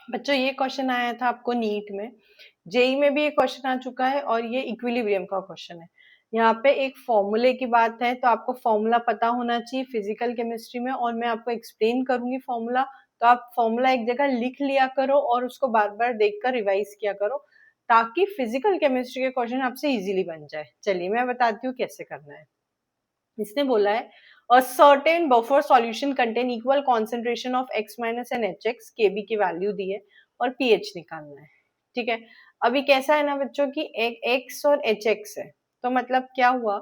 बच्चों ये क्वेश्चन आया था आपको नीट में, जेई में भी ये क्वेश्चन आ चुका है और ये इक्विलिब्रियम का क्वेश्चन है। यहाँ पे एक फॉर्मूले की बात है, तो आपको फॉर्मूला पता होना चाहिए फिजिकल केमिस्ट्री में, और मैं आपको एक्सप्लेन करूंगी फॉर्मूला। तो आप फॉर्मूला एक जगह लिख लिया करो और उसको बार बार देखकर रिवाइज किया करो, ताकि फिजिकल केमिस्ट्री के क्वेश्चन आपसे इजीली बन जाए। चलिए मैं बताती हूँ कैसे करना है। इसने बोला है a certain buffer solution contain equal concentration of x minus and hx, kb की वैल्यू दी है और pH निकालना है। ठीक है, अभी कैसा है ना बच्चों की एक x और hx है, तो मतलब क्या हुआ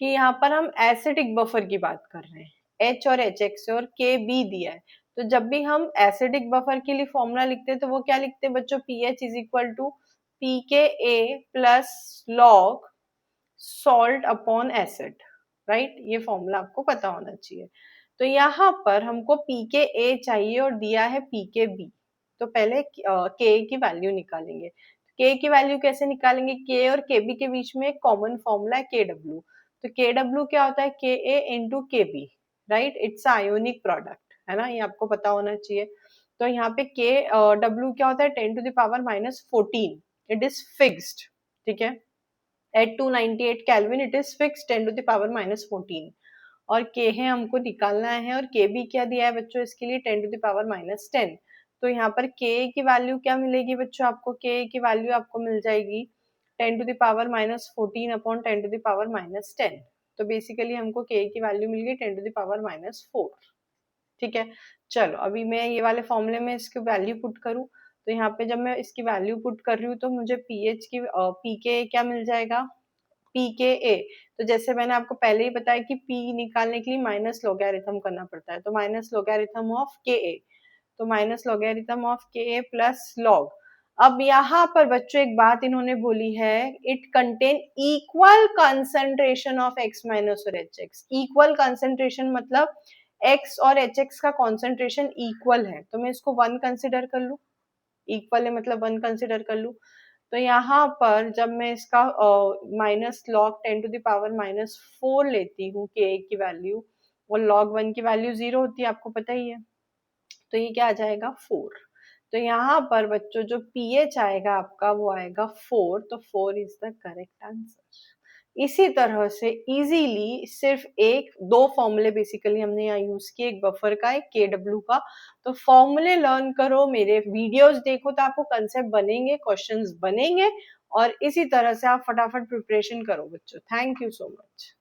कि यहाँ पर हम एसिडिक बफर की बात कर रहे हैं, h और hx और kb दिया है। तो जब भी हम एसिडिक बफर के लिए फॉर्मूला लिखते हैं तो वो क्या लिखते हैं बच्चों, pH is equal to pKa plus log salt upon acid, right. ये फॉर्मूला आपको पता होना चाहिए। तो यहाँ पर हमको पीके ए चाहिए और दिया है पीके बी। तो पहले के की वैल्यू निकालेंगे। के की वैल्यू कैसे निकालेंगे, के और के बी के बीच में एक कॉमन फॉर्मूला है के डब्ल्यू। तो के डब्ल्यू क्या होता है, K A into K B, right. It's ionic product, है ना, ये आपको पता होना चाहिए। तो यहाँ पे के डब्ल्यू क्या होता है, 10⁻⁻14, इट इज फिक्स्ड। ठीक है, at 298 kelvin it is fix 10⁻⁻14, और के है हमको निकालना है, और के भी क्या दिया है बच्चों इसके लिए 10⁻⁻10। तो यहाँ पर के की वैल्यू क्या मिलेगी बच्चों आपको, के की वैल्यू आपको मिल जाएगी 10⁻⁻14 अपॉन 10⁻⁻10। तो बेसिकली हमको के की वैल्यू मिल गई 10⁻⁻4। ठीक है, चलो अभी मैं ये वाले फॉर्मूले में इसकी वैल्यू पुट करूँ, तो यहाँ पे जब मैं इसकी वैल्यू पुट कर रही हूँ तो मुझे पीएच की पीके क्या मिल जाएगा, पीके ए। तो जैसे मैंने आपको पहले ही बताया कि पी निकालने के लिए माइनस लोगैरिथम करना पड़ता है, तो माइनस लोगैरिथम ऑफ के ए, तो माइनस लोगैरिथम ऑफ के ए प्लस लॉग। अब यहाँ पर बच्चों एक बात इन्होंने बोली है, it contain equal concentration of x minus और एच एक्स। इक्वल कंसंट्रेशन मतलब एक्स और एच एक्स का कॉन्सेंट्रेशन इक्वल है, तो मैं इसको 1 कंसिडर कर लू। इक्वल है मतलब 1 कंसिडर कर लू। तो यहाँ पर जब मैं इसका माइनस लॉग 10⁻⁻4 लेती हूँ के की वैल्यू, और लॉग 1 की वैल्यू 0 होती है, आपको पता ही है। तो ये क्या आ जाएगा 4। तो यहाँ पर बच्चों जो पीएच आएगा आपका वो आएगा 4, तो 4 इज द करेक्ट आंसर। इसी तरह से इजीली सिर्फ एक दो फॉर्मूले बेसिकली हमने यहाँ यूज किए, एक बफर का, एक के डब्ल्यू का। तो फॉर्मूले लर्न करो, मेरे वीडियोस देखो, तो आपको कंसेप्ट बनेंगे, क्वेश्चंस बनेंगे, और इसी तरह से आप फटाफट प्रिपरेशन करो बच्चों। Thank you so much.